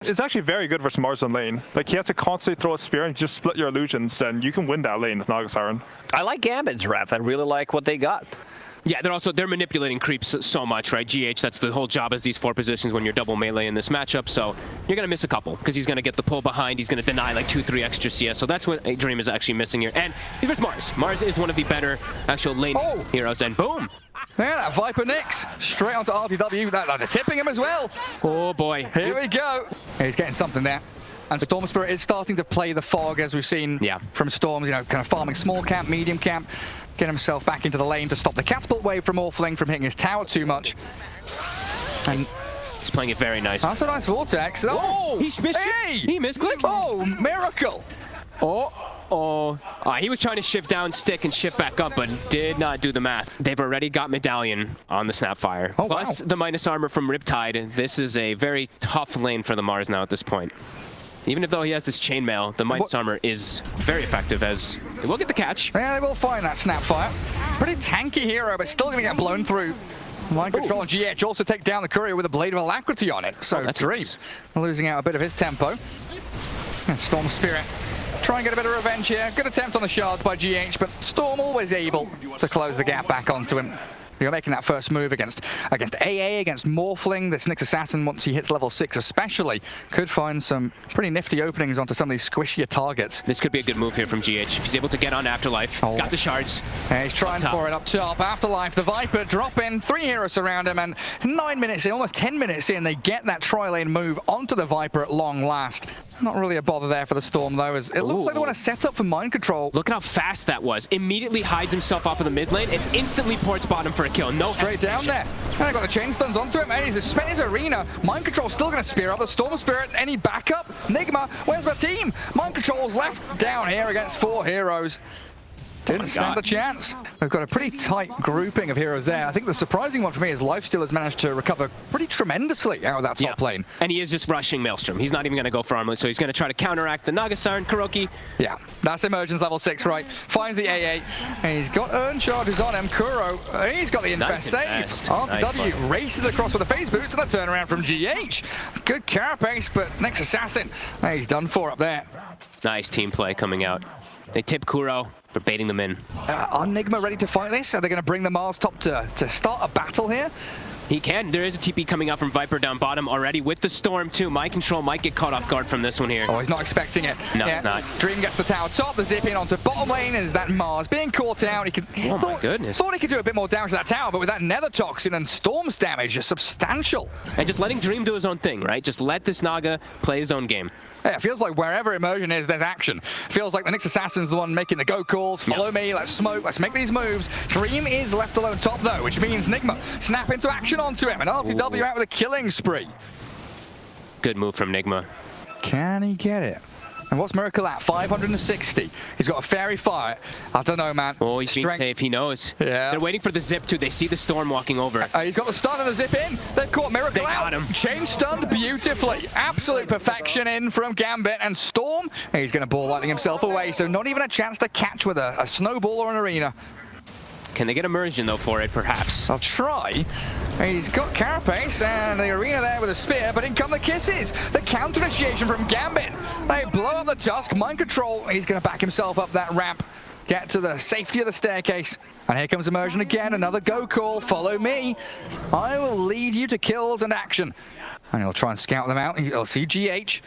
It's actually very good versus Mars on lane. Like, he has to constantly throw a spear and just split your illusions, then you can win that lane with Naga Siren. I like Gambit's ref. I really like what they got. Yeah, they're manipulating creeps so much, right? GH, that's the whole job as these 4 positions when you're double melee in this matchup, so you're going to miss a couple, because he's going to get the pull behind, he's going to deny like 2-3 extra CS, so that's what Dream is actually missing here. And he's versus Mars. Mars is one of the better actual lane heroes, and boom! Yeah, that Viper Nix straight onto RTW. They're tipping him as well. Oh boy. Here we go. He's getting something there. And Storm Spirit is starting to play the fog, as we've seen from Storms, you know, kind of farming small camp, medium camp, getting himself back into the lane to stop the catapult wave from Orfling from hitting his tower too much. And he's playing it very nice. That's a nice vortex. Oh, he missed He misclicked. Oh, miracle. He was trying to shift down, stick, and shift back up, but did not do the math. They've already got Medallion on the Snapfire. Plus the minus armor from Riptide. This is a very tough lane for the Mars now at this point. Even though he has this chainmail, the minus armor is very effective as they will get the catch. Yeah, they will find that Snapfire. Pretty tanky hero, but still going to get blown through. Mind control and GH also take down the courier with a Blade of Alacrity on it. So Dream losing out a bit of his tempo. And Storm Spirit try and get a bit of revenge here. Good attempt on the shards by GH, but Storm always able to close the gap back onto him. You're making that first move against AA, against Morphling. This Nyx Assassin, once he hits level 6 especially, could find some pretty nifty openings onto some of these squishier targets. This could be a good move here from GH. If he's able to get on Afterlife, he's got the shards. Yeah, he's trying for it up top. Afterlife, the Viper drop in, 3 heroes around him, and 9 minutes in, almost 10 minutes in, they get that tri-lane move onto the Viper at long last. Not really a bother there for the Storm, though, as it looks like they want to set up for mind control. Look at how fast that was. Immediately hides himself off of the mid lane and instantly ports bottom for a kill. No straight down there. And I got the chain stuns onto him, and he's spent his arena. Mind control still going to spear up the Storm Spirit. Any backup? NIGMA, where's my team? Mind control's left down here against 4 heroes. Didn't stand a chance. We've got a pretty tight grouping of heroes there. I think the surprising one for me is Lifesteal has managed to recover pretty tremendously out of that top lane. And he is just rushing Maelstrom. He's not even going to go for armlet, so he's going to try to counteract the Naga Siren, Kuroki. Yeah, that's Emergence level 6, right? Finds the AA, and he's got Urn Charges on him. Kuro, he's got the invest save. RTW races across with the phase boots and the turnaround from GH. Good carapace, but Nyx Assassin, he's done for up there. Nice team play coming out. They tip Kuro. They're baiting them in. Are NIGMA ready to fight this? Are they going to bring the Mars top to start a battle here? He can. There is a TP coming out from Viper down bottom already with the Storm too. Mind control might get caught off guard from this one here. Oh, he's not expecting it. No, he's not. Dream gets the tower top, the zip in onto bottom lane. Is that Mars being caught out? My goodness. Thought he could do a bit more damage to that tower, but with that Nether Toxin and Storm's damage is substantial. And just letting Dream do his own thing, right? Just let this Naga play his own game. Yeah, it feels like wherever Immersion is, there's action. Feels like the Nyx Assassin's the one making the go calls. Follow me, let's smoke, let's make these moves. Dream is left alone top though, which means NIGMA snap into action onto him, and RTW out with a killing spree. Good move from NIGMA. Can he get it? And what's Miracle at? 560. He's got a Fairy Fire. I don't know, man. Oh, he's being safe. He knows. Yeah. They're waiting for the zip, too. They see the Storm walking over. He's got the stun and the zip in. They've caught Miracle out. Got him. Chain stunned beautifully. Absolute perfection in from Gambit. And Storm, he's going to ball lightning himself away. So not even a chance to catch with a snowball or an arena. Can they get immersion, though, for it, perhaps? I'll try. He's got Carapace and the arena there with a spear, but in come the kisses. The counter initiation from Gambit. They blow up the Tusk. Mind control. He's going to back himself up that ramp. Get to the safety of the staircase. And here comes Immersion again. Another go call. Follow me. I will lead you to kills and action. And he'll try and scout them out. He'll see GH.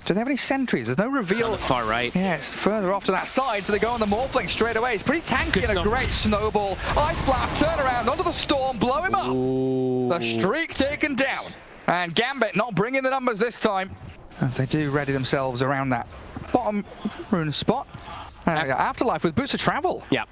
Do they have any sentries? There's no reveal. On the far right. Yeah, it's further off to that side, so they go on the Morphling straight away. It's pretty tanky and a great snowball. Ice Blast, turn around, onto the Storm, blow him up. Ooh. The streak taken down. And Gambit not bringing the numbers this time, as they do ready themselves around that bottom rune spot. Afterlife with boots of travel. Yeah.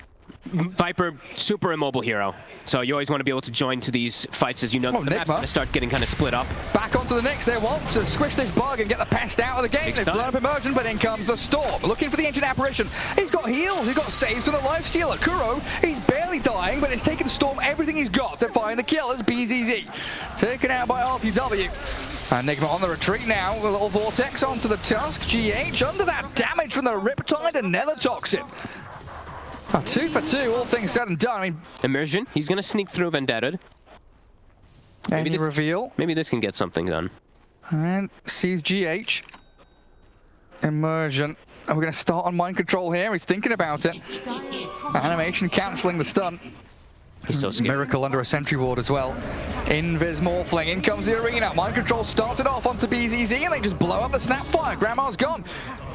Viper, super immobile hero. So you always want to be able to join to these fights as you know the map's going to start getting kind of split up. Back onto the Nyx, they want to squish this bug and get the pest out of the game. They've blown up Immersion, but in comes the Storm. Looking for the Ancient Apparition. He's got heals, he's got saves from the Lifestealer. Kuro, he's barely dying, but it's taken Storm everything he's got to find the kill as BZZ. Taken out by RTW. And NIGMA on the retreat now, with a little Vortex onto the Tusk. GH under that damage from the Riptide and Nether Toxin. 2 for 2, all things said and done. I mean, Immersion, he's going to sneak through Vendetta. Any reveal? Maybe this can get something done. And sees GH. Immersion. And we're going to start on mind control here. He's thinking about it. Animation cancelling the stun. He's so scared. Miracle under a sentry ward as well. Invis Morphling, in comes the arena. Mind control started off onto BZZ and they just blow up the Snapfire. Grandma's gone.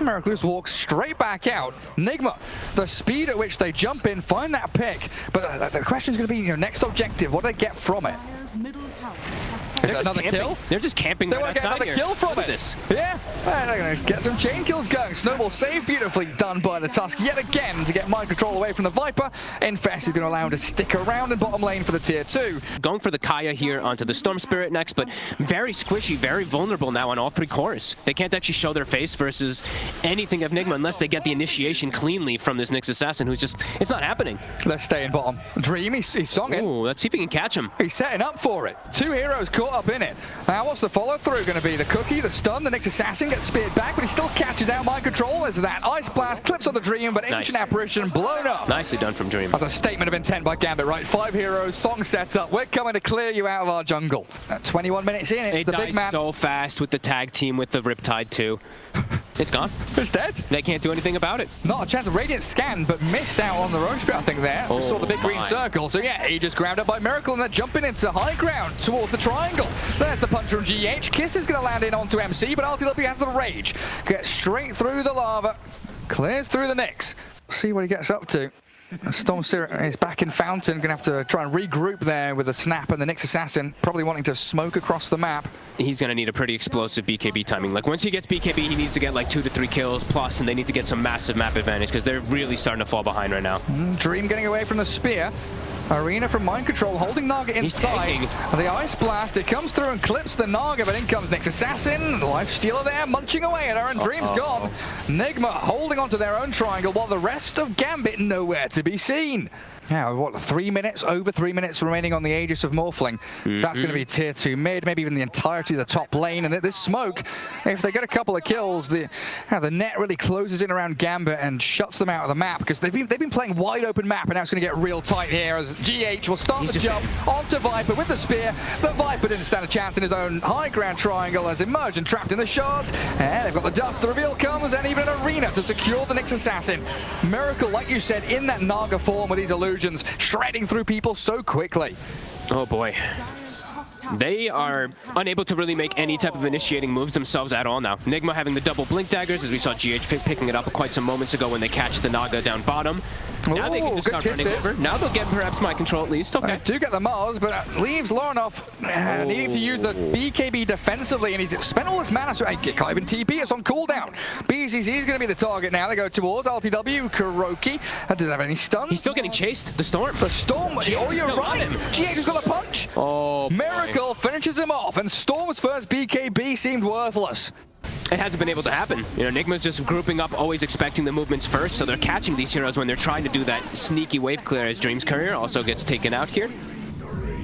Miracle just walks straight back out. NIGMA, the speed at which they jump in, find that pick. But the question's going to be, next objective, what do they get from it? Is that another kill? They're just camping. They want to get another kill from it. Yeah, they're going to get some chain kills going. Snowball save beautifully done by the Tusk yet again to get mind control away from the Viper. Infest is going to allow him to stick around in bottom lane for the tier 2. Going for the Kaya here onto the Storm Spirit next, but very squishy, very vulnerable now on all 3 cores. They can't actually show their face versus anything of NIGMA unless they get the initiation cleanly from this Nyx Assassin who's just, it's not happening. Let's stay in bottom. Dream, he's songing. Ooh, let's see if we can catch him. He's setting up for it. 2 heroes caught up in it. Now what's the follow through going to be? The cookie, the stun, the Nyx Assassin gets speared back, but he still catches out mind control as that Ice Blast clips on the Dream, but Ancient Apparition blown up. Nicely done from Dream. That's a statement of intent by Gambit, right? 5 heroes, song sets up. We're coming to clear you out of our jungle. 21 minutes in, it's the big man. So fast with the tag team with the Riptide too. It's gone. It's dead. They can't do anything about it. Not a chance. Radiant scanned, but missed out on the Roach Spear, I think, there. Oh, saw the big green circle. So, yeah, he just grabbed up by Miracle, and they're jumping into high ground towards the triangle. There's the punch from GH. Kiss is going to land in onto MC, but RTW has the Rage. Gets straight through the lava. Clears through the Nyx. See what he gets up to. Storm Spirit is back in Fountain. Going to have to try and regroup there with the Snap and the Nyx Assassin. Probably wanting to smoke across the map. He's going to need a pretty explosive BKB timing. Like, once he gets BKB, he needs to get like 2 to 3 kills plus, and they need to get some massive map advantage because they're really starting to fall behind right now. Dream getting away from the Spear. Arena from mind control, holding Naga inside. The Ice Blast, it comes through and clips the Naga, but in comes Nyx Assassin. The Life Stealer there, munching away at her, and Dream's gone. NIGMA holding onto their own triangle, while the rest of Gambit nowhere to be seen. Now, what, 3 minutes, over 3 minutes remaining on the Aegis of Morphling. That's going to be tier 2 mid, maybe even the entirety of the top lane. And this smoke, if they get a couple of kills, the net really closes in around Gambit and shuts them out of the map, because they've been playing wide open map, and now it's going to get real tight here as GH will start the jump onto Viper with the spear. The Viper didn't stand a chance in his own high ground triangle as Immersion trapped in the shards. And they've got the dust, the reveal comes, and even an Arena to secure the Nyx Assassin. Miracle, like you said, in that Naga form with these illusions, shredding through people so quickly. Oh boy. They are unable to really make any type of initiating moves themselves at all now. NIGMA having the double blink daggers, as we saw GH picking it up quite some moments ago when they catch the Naga down bottom. Now they can just start running over. Now they'll get perhaps my control at least. Okay. Do get the Mars, but leaves Loronoff needing to use the BKB defensively, and he's spent all his mana. So Kyiv and TP, it's on cooldown. BZZ is going to be the target now. They go towards RTW. Kuroki doesn't have any stuns. He's still getting chased. The Storm. The Storm. Oh, you're right. GH has got a punch. Oh, Miracle finishes him off, and Storm's first BKB seemed worthless. It hasn't been able to happen. NIGMA's just grouping up, always expecting the movements first, so they're catching these heroes when they're trying to do that sneaky wave clear as Dream's Courier also gets taken out here.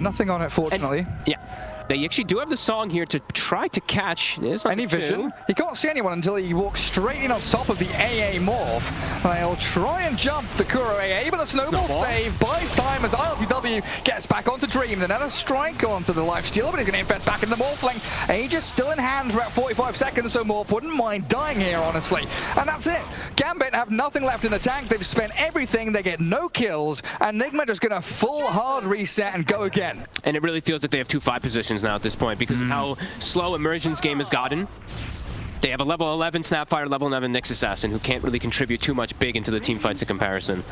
Nothing on it, fortunately. Yeah. They actually do have the song here to try to catch. Any vision? He can't see anyone until he walks straight in on top of the AA morph. They'll try and jump the Kuro AA, but the snowball save buys time as ILTW gets back onto Dream. Another strike onto the Life Stealer, but he's going to invest back in the Morphling. Aegis still in hand for about 45 seconds, so Morph wouldn't mind dying here, honestly. And that's it. Gambit have nothing left in the tank. They've spent everything. They get no kills, and NIGMA just going to full hard reset and go again. And it really feels like they have 2 5 positions now at this point because of how slow Immersion's game has gotten. They have a level 11 Snapfire, level 11 Nyx Assassin who can't really contribute too much big into the team fights in comparison.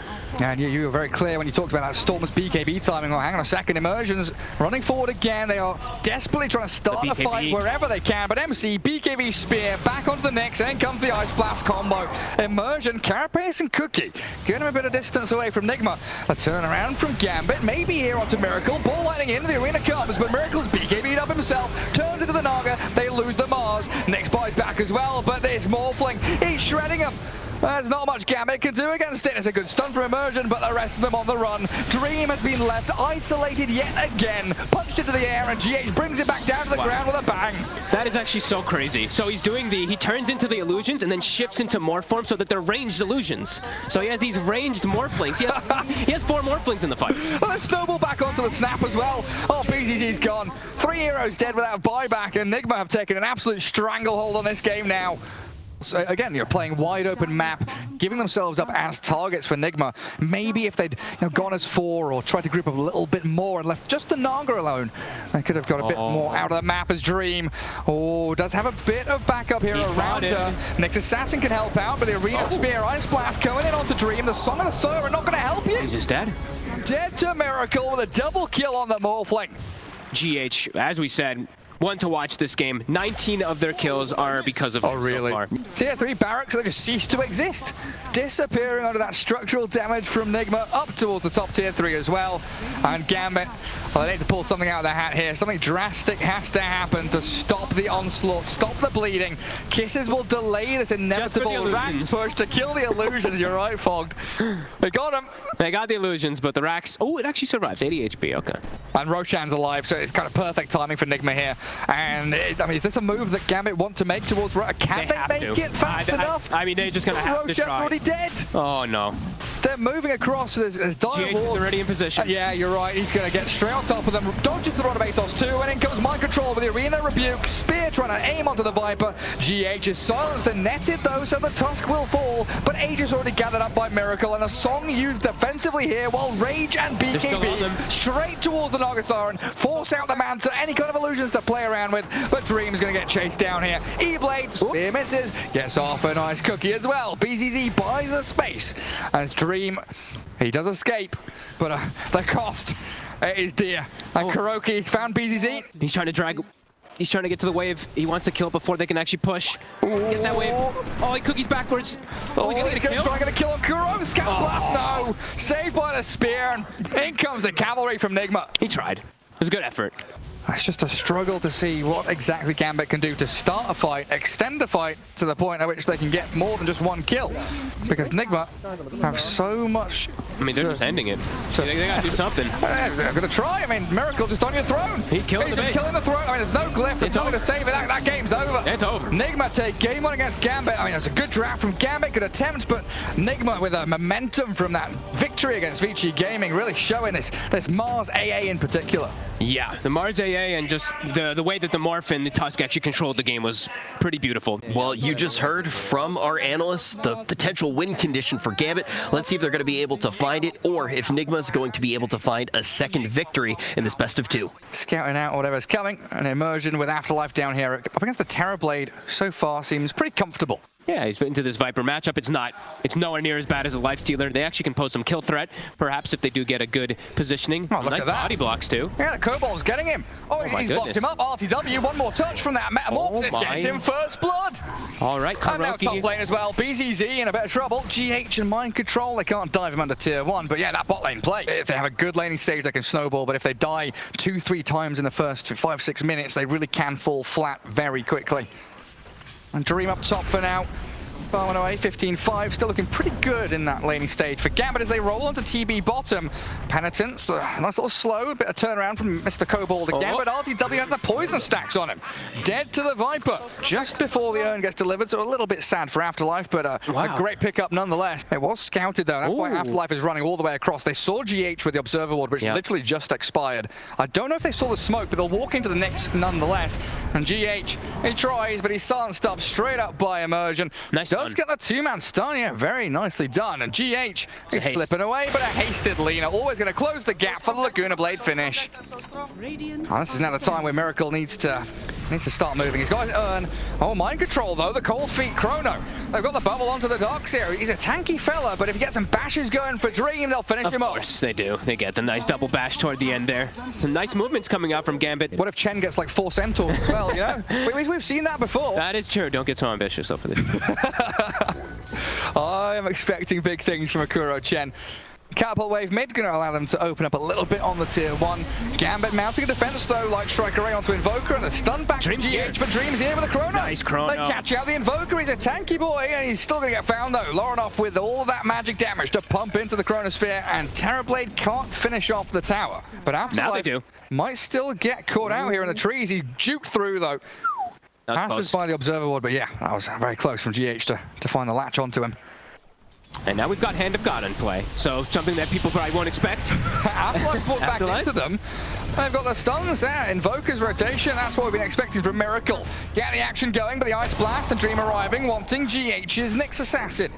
And you were very clear when you talked about that Storm's BKB timing. Oh, hang on a second, Immersion's running forward again. They are desperately trying to start the fight wherever they can, but MC, BKB Spear, back onto the Nyx, and in comes the Ice Blast combo. Immersion, Carapace and Cookie, getting him a bit of distance away from NIGMA. A turnaround from Gambit, maybe here onto Miracle. Ball lightning in, the arena comes, but Miracle's BKB'd up himself, turns into the Naga, they lose the Mars. Nyx buys back as well, but there's Morphling, he's shredding him. There's not much Gambit can do against it. It's a good stun for Immersion, but the rest of them on the run. Dream has been left isolated yet again. Punched into the air, and GH brings it back down to the ground with a bang. That is actually so crazy. So he's doing he turns into the illusions and then shifts into morph form so that they're ranged illusions. So he has these ranged morphlings. He has 4 morphlings in the fights. Well, let's snowball back onto the snap as well. Oh, BZZ's gone. 3 heroes dead without buyback, and NIGMA have taken an absolute stranglehold on this game now. So again, you're playing wide open map, giving themselves up as targets for NIGMA. Maybe if they'd gone as 4 or tried to group up a little bit more and left just the Naga alone, they could have got a bit more out of the map as Dream. Oh, does have a bit of backup here around her. Next Assassin can help out, but the Arena Spear, Ice Blast going in onto Dream. The Song of the Soul are not going to help you. He's just dead. Dead to Miracle with a double kill on the Morphling. GH, as we said, one to watch this game. 19 of their kills are because of him so far. Tier 3 barracks, they just ceased to exist. Disappearing under that structural damage from NIGMA up towards the top tier 3 as well. And Gambit, well, they need to pull something out of their hat here. Something drastic has to happen to stop the onslaught, stop the bleeding. Kisses will delay this inevitable Rax push to kill the illusions. You're right, Fogged. They got him. They got the illusions, but the Rax, oh, it actually survives. 80 HP, okay. And Roshan's alive, so it's kind of perfect timing for NIGMA here. And I mean, is this a move that Gambit want to make towards Roshan? Can they make it fast enough? I mean, they're just going to have to try. Roshan's already dead. Oh, no. They're moving across. There's Dire GH is already in position. Yeah, you're right. He's going to get straight on top of them. Dodges the run of Atos 2, and in comes Mind Control with the Arena Rebuke. Spear trying to aim onto the Viper. GH is silenced and netted, though, so the Tusk will fall. But Age is already gathered up by Miracle, and a Song used defensively here, while Rage and BKB straight towards the Nagasiren, force out the Manta, any kind of illusions to play around with. But Dream's going to get chased down here. E-Blade, Spear misses, gets off a nice cookie as well. BZZ buys the space as Dream, he does escape, but the cost is dear. And Kuroki's found BZZ. He's trying to drag. He's trying to get to the wave. He wants to kill before they can actually push. Get that wave. Oh, he cookies backwards. Oh, he's going to get a kill. Trying to kill on Kuro. Scout Blast, no. Saved by the spear, and in comes the cavalry from NIGMA. He tried. It was a good effort. It's just a struggle to see what exactly Gambit can do to start a fight, extend a fight to the point at which they can get more than just 1 kill. Because NIGMA have so much. I mean, they're just ending it. So they got to do something. They're going to try. I mean, Miracle just on your throne. He's killing the bait. He's killing the throne. I mean, there's no glyph. There's nothing to save it. That game's over. It's over. NIGMA take game 1 against Gambit. I mean, it's a good draft from Gambit, good attempt, but NIGMA with a momentum from that victory against Vici Gaming really showing this Mars AA in particular. Yeah, the Mars AA and just the way that the Morph and the Tusk actually controlled the game was pretty beautiful. Well, you just heard from our analysts the potential win condition for Gambit. Let's see if they're going to be able to find it, or if NIGMA is going to be able to find a second victory in this best of 2. Scouting out whatever's coming. An Immersion with Afterlife down here up against the Terrorblade so far seems pretty comfortable. Yeah, he's fit into this Viper matchup. It's nowhere near as bad as a Lifestealer. They actually can pose some kill threat, perhaps if they do get a good positioning. Oh, look nice at that. Body blocks too. Yeah, the Kobold's getting him. Oh, he's blocked him up. RTW, one more touch from that Metamorphosis gets him first blood. All right, and now top lane as well. BZZ in a bit of trouble. GH and Mind Control, they can't dive him under tier 1. But yeah, that bot lane play. If they have a good laning stage, they can snowball. But if they die 2-3 times in the first 5-6 minutes, they really can fall flat very quickly. And Dream up top for now. Barman away, 15-5, still looking pretty good in that laning stage for Gambit as they roll onto TB bottom. Penitence, nice little slow, a bit of turnaround from Mr. Kobold again, but RTW has the poison stacks on him. Dead to the Viper just before the urn gets delivered, so a little bit sad for Afterlife, but a great pickup nonetheless. It was scouted though, that's why Afterlife is running all the way across. They saw GH with the Observer Ward, which literally just expired. I don't know if they saw the smoke, but they'll walk into the next nonetheless. And GH, he tries, but he's silenced up straight up by Immersion. Nice. Does get the 2-man stun, yeah, very nicely done. And GH is slipping away, but a hasted Lina, always going to close the gap for the Laguna Blade finish. Oh, this is now the time where Miracle needs to start moving. He's got his urn. Oh, Mind Control though, the Cold Feet Chrono. They've got the bubble onto the docks here. He's a tanky fella, but if he gets some bashes going for Dream, they'll finish him off. Of course they do. They get the nice double bash toward the end there. Some nice movements coming out from Gambit. What if Chen gets like 4 centaurs as well, you know? We've seen that before. That is true. Don't get so ambitious over this. I am expecting big things from Akuro Chen. Catapult wave mid, going to allow them to open up a little bit on the tier 1. Gambit mounting a defense though, like Striker Ray onto Invoker, and the stun back to GH, but Dream's here with a Chrono. Nice Chrono. They catch out the Invoker, he's a tanky boy, and he's still going to get found though. Lorenoff with all of that magic damage to pump into the Chronosphere, and Terrorblade can't finish off the tower. But Afterlife might still get caught out here in the trees. He's juked through though. Passes by the observer ward, but yeah, that was very close from GH to find the latch onto him. And now we've got Hand of God in play, so something that people probably won't expect. Afterlife walked back into them. They've got the stuns there. Invoker's rotation, that's what we've been expecting from Miracle. Get the action going, but the Ice Blast and Dream arriving, wanting GH's Nyx Assassin.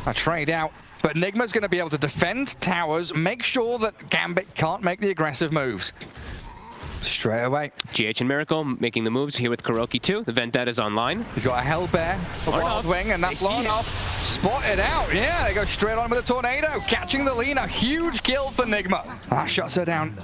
A trade out, but NIGMA's going to be able to defend towers, make sure that Gambit can't make the aggressive moves. Straight away. GH and Miracle making the moves here with Kuroki too. The Vendetta's online. He's got a Hellbear, a Wild Wing, and that's long enough. Spotted out. Yeah, they go straight on with a Tornado. Catching the lean. A huge kill for NIGMA. That shuts her down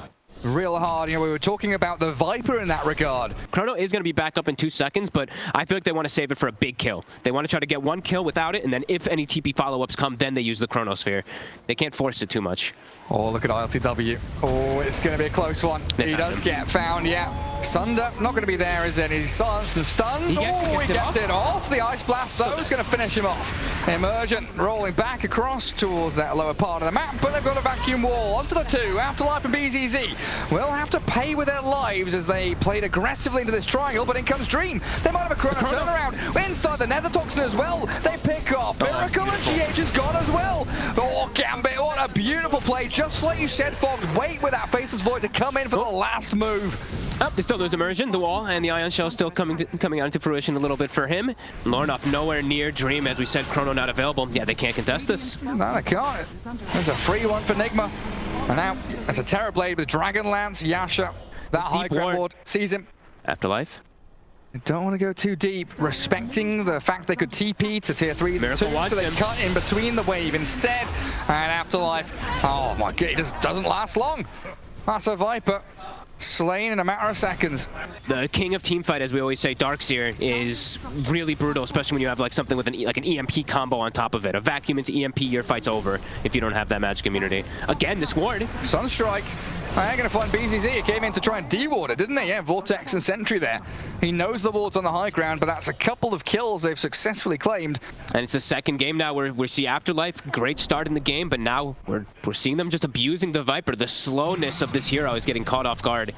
real hard. You know, we were talking about the Viper in that regard. Chrono is going to be back up in 2 seconds, but I feel like they want to save it for a big kill. They want to try to get 1 kill without it, and then if any TP follow-ups come, then they use the Chronosphere. They can't force it too much. Oh, look at ILTW. Oh, it's going to be a close one. He does get found, yeah. Sunder, not going to be there, is it? He's silenced and stunned. He gets it off. The Ice Blast, though, is going to finish him off. Immersion rolling back across towards that lower part of the map, but they've got a vacuum wall onto the 2. Afterlife and BZZ will have to pay with their lives as they played aggressively into this triangle, but in comes Dream. They might have a Chrono turnaround. Inside the Nether Toxin as well. They pick off. Miracle and GH is gone as well. Oh, Gambit, what a beautiful play. Just like you said, Fox, wait with that Faceless Void to come in for the last move. Oh, they still lose Immersion, the wall, and the Ion Shell still coming out into fruition a little bit for him. Lorenoff nowhere near Dream, as we said, Chrono not available. Yeah, they can't contest this. No, they can't. There's a free one for NIGMA. And now, there's a Terrorblade with Dragon Lance, Yasha. That high ground ward sees him. Afterlife. Don't want to go too deep, respecting the fact they could TP to tier 3 too, so they cut in between the wave instead. And Afterlife, oh my god, it just doesn't last long. That's a Viper, slain in a matter of seconds. The king of teamfight, as we always say, Darkseer, is really brutal, especially when you have like something with an EMP combo on top of it. A vacuum into EMP, your fight's over if you don't have that magic immunity. Again, this ward. Sunstrike. I ain't gonna find BZZ. He came in to try and de-ward it, didn't he? Yeah, Vortex and Sentry there. He knows the ward's on the high ground, but that's a couple of kills they've successfully claimed. And it's the second game now where we see Afterlife. Great start in the game, but now we're seeing them just abusing the Viper. The slowness of this hero is getting caught off guard.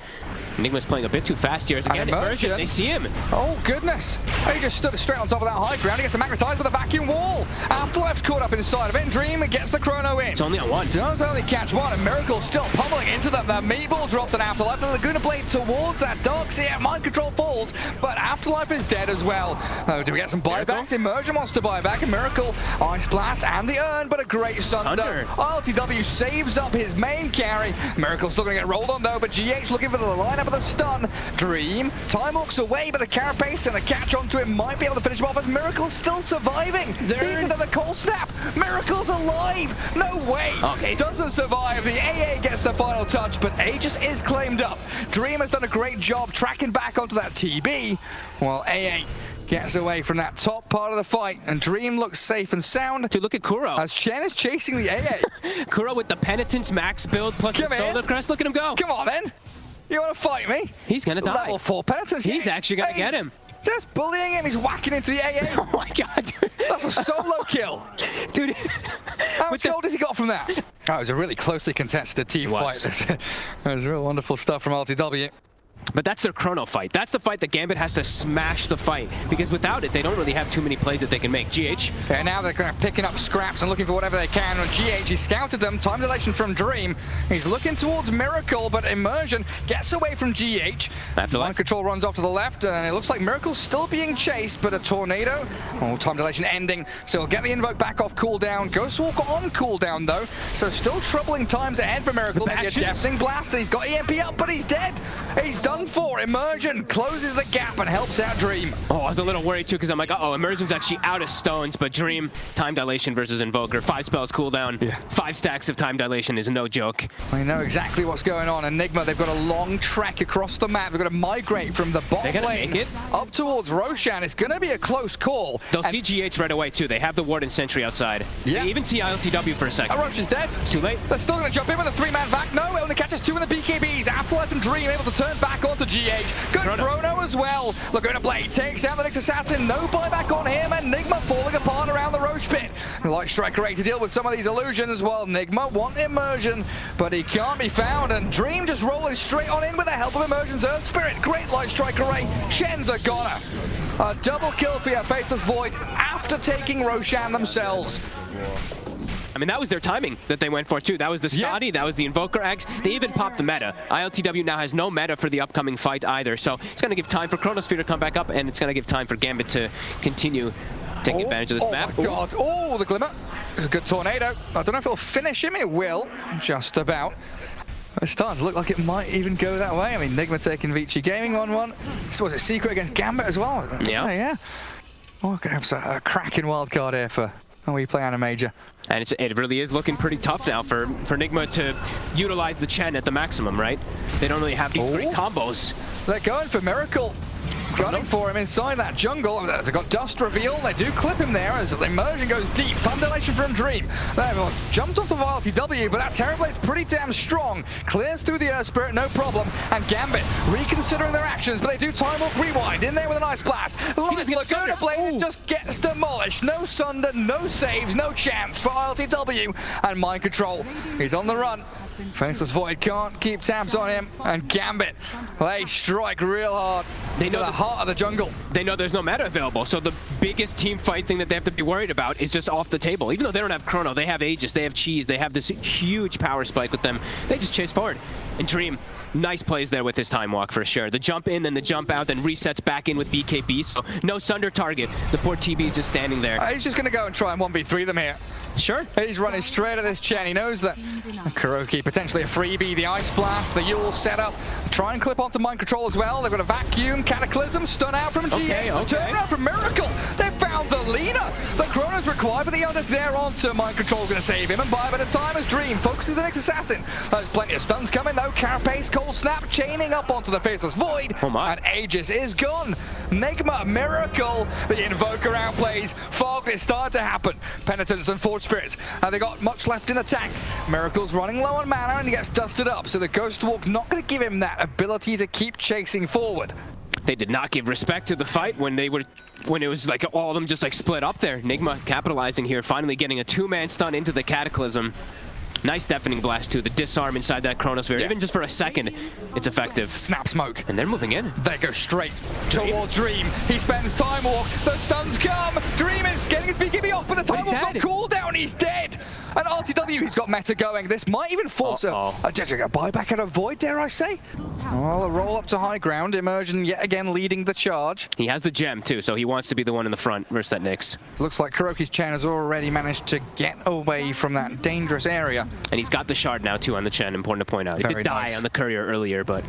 NIGMA's playing a bit too fast here. Again, Immersion, they see him. Oh, goodness. He just stood straight on top of that high ground. He gets magnetized with a vacuum wall. Afterlife's caught up inside of it, and Dream gets the Chrono in. It's only on 1. Does only catch 1, and Miracle still pummeling into them. The Meatball dropped an Afterlife. The Laguna Blade towards that Darkseer. Mind Control falls, but Afterlife is dead as well. Oh, do we get some buybacks? Immersion wants to buy back. A Miracle, Ice Blast, and the Urn, but a great Sunder. ILTW saves up his main carry. Miracle's still going to get rolled on, though, but GH looking for the lineup of the stun. Dream, time walks away, but the Carapace and the catch onto him might be able to finish him off as Miracle's still surviving. He's into the cold snap. Miracle's alive. No way. Okay. Doesn't survive. The AA gets the final touch, but Aegis is claimed up. Dream has done a great job tracking back onto that TB, while AA gets away from that top part of the fight, and Dream looks safe and sound. Dude, look at Kuro. As Shen is chasing the AA. Kuro with the Penitence max build plus the Solar Crest. Look at him go. Come on, then. You want to fight me? He's going to die. Level 4 Penitence. He's actually going to get him. Just bullying him. He's whacking into the AA. Oh, my God, dude. That's a solo kill. Dude. How much gold has he got from that? Oh, it was a really closely contested team fight. It was real wonderful stuff from LTW. But that's their Chrono fight. That's the fight that Gambit has to smash the fight, because without it, they don't really have too many plays that they can make. GH. Yeah, now they're kind of picking up scraps and looking for whatever they can. And GH, he scouted them. Time dilation from Dream. He's looking towards Miracle, but Immersion gets away from GH. Mind Control runs off to the left, and it looks like Miracle's still being chased, but a Tornado. Oh, time dilation ending. So he'll get the Invoke back off cooldown. Ghost Walk on cooldown, though. So still troubling times ahead for Miracle. Maybe a Deafening Blast. He's got EMP up, but he's dead. He's done done for. Immersion closes the gap and helps out Dream. Oh, I was a little worried too because I'm like, uh-oh, Immersion's actually out of stones, but Dream, time dilation versus Invoker. 5 spells cooldown, 5 stacks of time dilation is no joke. We know exactly what's going on. Enigma, they've got a long trek across the map. They've got to migrate from the bottom lane up towards Roshan. It's going to be a close call. They'll see GH right away too. They have the Warden Sentry outside. They even see ILTW for a second. Rosh is dead. It's too late. They're still going to jump in with a 3-man vac. No, it only catches 2 in the BKBs. Afterlife and Dream able to turn back onto GH. Good Chrono as well. Laguna Blade takes out the next assassin. No buyback on him, and Nigma falling apart around the Roche pit. Light Striker Ray to deal with some of these illusions. Well, Nigma want Immersion, but he can't be found, and Dream just rolling straight on in with the help of Immersion's Earth Spirit. Great Light Striker Ray. Shen's a goner. A double kill for your Faceless Void after taking Roshan themselves. I mean, that was their timing that they went for too. That was the Scotty, that was the Invoker X. They even popped the meta. ILTW now has no meta for the upcoming fight either, so it's going to give time for Chronosphere to come back up, and it's going to give time for Gambit to continue taking advantage of this map. Oh my god, oh, the Glimmer. It's a good tornado. I don't know if it'll finish him, it will, just about. It's starting to look like it might even go that way. I mean, Nigma taking Vici Gaming on one. This was a secret against Gambit as well. Yeah. Oh, we're going to have a cracking wild card here for WePlay AniMajor. And it really is looking pretty tough now for Nigma to utilize the Chen at the maximum, right? They don't really have these great combos. They're going for Miracle. Gunning for him inside that jungle. They've got Dust Reveal. They do clip him there as the Immersion goes deep. Time dilation from Dream. They've jumped off the ILTW, but that Terrorblade's pretty damn strong. Clears through the Earth Spirit, no problem. And Gambit reconsidering their actions, but they do time up rewind in there with an Ice Blast. Laguna Blade just gets demolished. No Sunder, no saves, no chance for ILTW. And Mind Control, he's on the run. Faceless Void can't keep tabs on him, and Gambit, they strike real hard. They know the heart of the jungle. They know there's no meta available, so the biggest team fight thing that they have to be worried about is just off the table. Even though they don't have Chrono, they have Aegis, they have Cheese, they have this huge power spike with them. They just chase forward. And Dream, nice plays there with his time walk for sure. The jump in, then the jump out, then resets back in with BKB. So no Sunder target. The poor TB is just standing there. He's just going to go and try and 1v3 them here. Sure. He's running straight at this Chen. He knows that Kuroki, potentially a freebie, the Ice Blast, the Yule setup. Try and clip onto Mind Control as well. They've got a Vacuum, Cataclysm, stun out from GH, turn around from Miracle. They found the leader. The Chrono's required, but the other's there onto Mind Control, going to save him and buy a bit of time as Dream focuses the next assassin. There's plenty of stuns coming though. Carapace, Cold Snap, chaining up onto the Faceless Void. Oh my. And Aegis is gone. Nigma, Miracle, the Invoker outplays. Fog is starting to happen. Penitence and Forge Spirits. They got much left in the tank. Miracle's running low on mana and he gets dusted up. So the Ghost Walk not going to give him that ability to keep chasing forward. They did not give respect to the fight when it was like all of them just like split up there. Nigma capitalizing here, finally getting a 2-man stun into the Cataclysm. Nice Deafening Blast too, the disarm inside that Chronosphere. Even just for a second, it's effective. Snap Smoke. And they're moving in. They go straight towards Dream. He spends Time Walk. The stuns come. Dream is getting his BKB off, but the Time Walk got cooldown. He's dead. And RTW, he's got meta going. This might even force a buyback out of Void, dare I say? Well, a roll up to high ground. Immersion yet again leading the charge. He has the gem too, so he wants to be the one in the front versus that Nyx. Looks like Kuroki's Chen has already managed to get away from that dangerous area. And he's got the shard now too on the Chen, important to point out. He did die on the Courier earlier, but...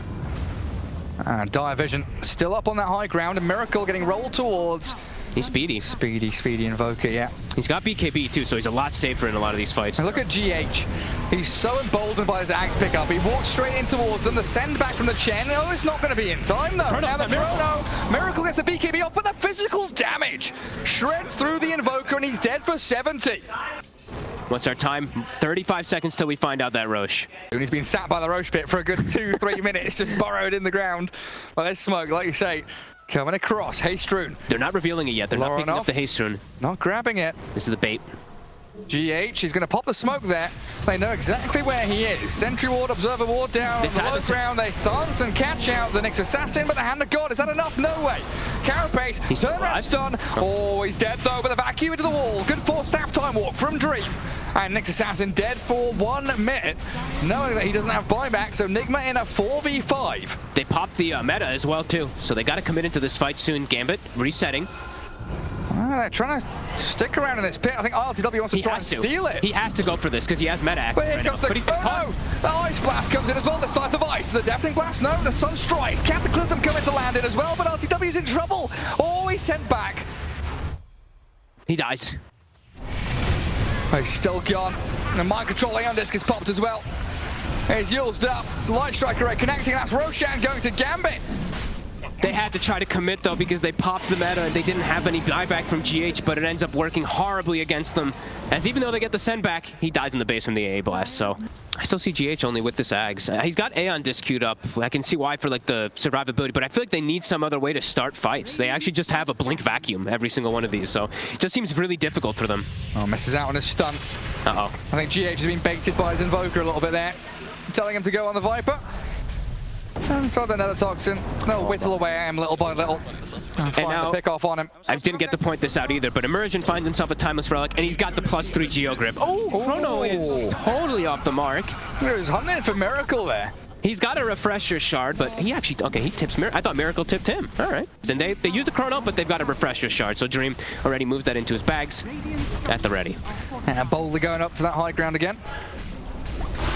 Dire Vision still up on that high ground, and Miracle getting rolled towards... He's speedy. Speedy Invoker, yeah. He's got BKB too, so he's a lot safer in a lot of these fights. And look at GH. He's so emboldened by his Axe pickup. He walks straight in towards them. The send back from the Chen. Oh, it's not going to be in time though. Now the Chrono. Miracle gets the BKB off, but the physical damage shreds through the Invoker, and he's dead for 70. What's our time? 35 seconds till we find out that Roche. And he's been sat by the Roche pit for a good 2-3 minutes, just burrowed in the ground. Well, there's Smoke, like you say, coming across. Haste Rune. They're not revealing it yet. They're not picking up the Haste Rune. Not grabbing it. This is the bait. GH, he's going to pop the smoke there. They know exactly where he is. Sentry Ward, Observer Ward down on the low ground. They silence and catch out the next assassin, but the Hand of God, is that enough? No way. Carapace, turn around stun. Oh, he's dead though, but the vacuum into the wall. Good 4-staff time walk from Dream. And next assassin dead for 1 minute, knowing that he doesn't have buyback, so Nigma in a 4v5. They popped the meta as well too, so they got to commit into this fight soon. Gambit resetting. They're trying to stick around in this pit. I think RTW wants to try and steal it. He has to go for this because he has meta. But here comes the Ice Blast comes in as well, the Scythe of Ice. The Deafening Blast, no, the Sun Strike. Cataclysm coming to land in as well, but RTW's in trouble. Oh, he's sent back. He dies. Oh, he's still gone. The mind control Aeon Disc is popped as well. He's used up. Light Striker Ray connecting. That's Roshan going to Gambit. They had to try to commit though because they popped the meta and they didn't have any buyback from GH, but it ends up working horribly against them. As even though they get the send back, he dies in the base from the AA blast. So I still see GH only with this Ags. He's got Aeon Disc queued up. I can see why for like the survivability, but I feel like they need some other way to start fights. They actually just have a blink vacuum every single one of these, so it just seems really difficult for them. Oh, misses out on his stun. Uh-oh. I think GH has been baited by his Invoker a little bit there, telling him to go on the Viper. And so another Toxin. They'll whittle away at him little by little. And now, the pick off on him. I didn't get to point this out either, but Immersion finds himself a Timeless Relic, and he's got the +3 Geo Grip. Oh, Chrono is totally off the mark. He was hunting for Miracle there. He's got a Refresher Shard, but he actually, okay, he tips Miracle. I thought Miracle tipped him. All right. And they use the Chrono, but they've got a Refresher Shard, so Dream already moves that into his bags at the ready. And boldly going up to that high ground again.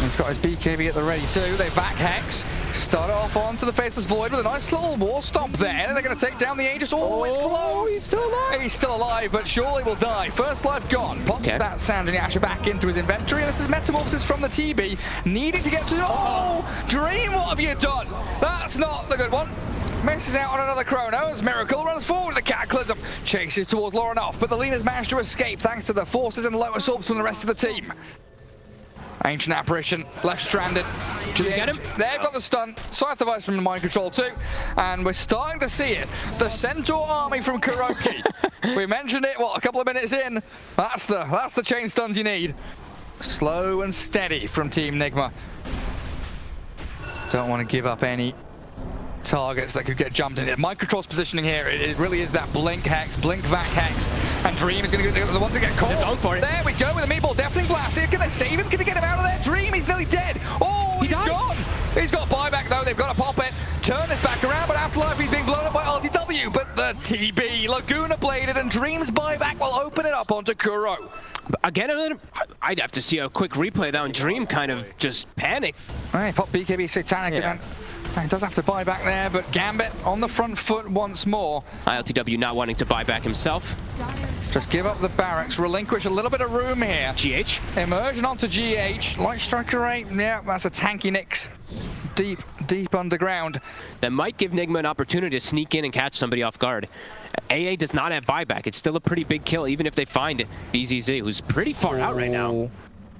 He's got his BKB at the ready too. They back Hex. Start off onto the Faceless Void with a nice little war stomp there. And they're going to take down the Aegis. Oh, it's close. He's still alive. He's still alive, but surely will die. First life gone. Pops that Sand and Asher back into his inventory. And this is Metamorphosis from the TB. Needing to get to... Oh, Dream, what have you done? That's not the good one. Misses out on another Chrono as Miracle runs forward with the Cataclysm. Chases towards Lauren-off, but the Lena's managed to escape thanks to the forces and Lotus Orbs from the rest of the team. Ancient Apparition, left stranded. Did we get him? They've got the stun. Scythe of Ice from the mind control too. And we're starting to see it. The Centaur army from Kuroki. We mentioned it, what, a couple of minutes in. That's the chain stuns you need. Slow and steady from Team NIGMA. Don't want to give up any targets that could get jumped in. Mind control's positioning here, it really is that blink Hex, blink back Hex, and Dream is going to be the one to get caught. They're going for it. There we go with the Meatball Deafening Blast. Can they save him? Can they get him out of there? Dream, he's nearly dead. Oh, he's gone. He's got buyback though, they've got to pop it. Turn this back around, but Afterlife he's being blown up by RTW, but the TB, Laguna bladed, and Dream's buyback will open it up onto Kuro. Again, I'd have to see a quick replay though, and Dream kind of just panicked. All right, pop BKB Satanic again. He does have to buy back there, but Gambit on the front foot once more. ILTW not wanting to buy back himself. Just give up the barracks, relinquish a little bit of room here. GH. Immersion onto GH. Light Striker Ray, yeah, that's a tanky Nyx. Deep underground. That might give NIGMA an opportunity to sneak in and catch somebody off guard. AA does not have buyback. It's still a pretty big kill, even if they find BZZ, who's pretty far out right now.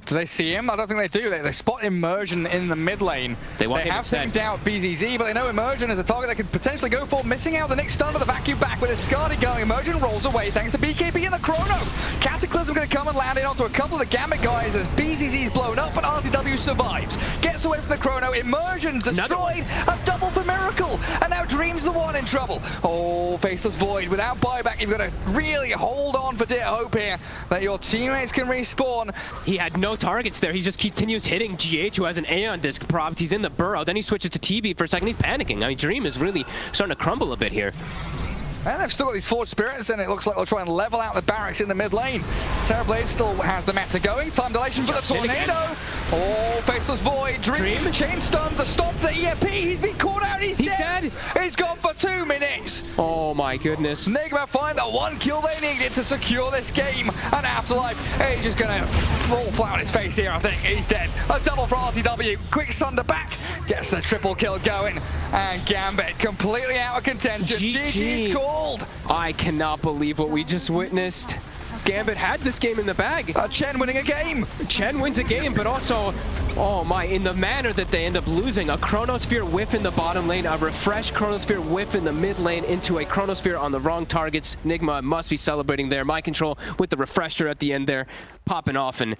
Do they see him? I don't think they do. They spot Immersion in the mid lane. They have picked out BZZ, but they know Immersion is a target they could potentially go for. Missing out the Nyx stun with the vacuum back with his Skadi going. Immersion rolls away thanks to BKB and the Chrono. Cataclysm going to come and land in onto a couple of the Gambit guys as BZZ's blown up, but RTW survives. Gets away from the Chrono. Immersion destroyed. A double for Miracle. And now Dream's the one in trouble. Oh, Faceless Void. Without buyback, you've got to really hold on for dear hope here that your teammates can respawn. He had no targets there. He just continues hitting GH, who has an Aeon Disc propped. He's in the burrow. Then he switches to TB for a second. He's panicking. I mean, Dream is really starting to crumble a bit here. And they've still got these Forged Spirits, and it looks like they'll try and level out the barracks in the mid lane. Terrorblade still has the meta going. Time dilation for the Tornado. Oh, Faceless Void. Dream. Chain stun to stop the EMP. He's been caught out. He's dead. He's gone for 2 minutes. Oh my goodness. NIGMA find the one kill they needed to secure this game. And Afterlife, he's just going to fall flat on his face here, I think. He's dead. A double for RTW. Quick Sunder back. Gets the triple kill going. And Gambit completely out of contention. GG's called. I cannot believe what we just witnessed. Gambit had this game in the bag. Chen winning a game. Chen wins a game, but also, oh my, in the manner that they end up losing. A Chronosphere whiff in the bottom lane, a refreshed Chronosphere whiff in the mid lane into a Chronosphere on the wrong targets. NIGMA must be celebrating there. Mind control with the refresher at the end there, popping off and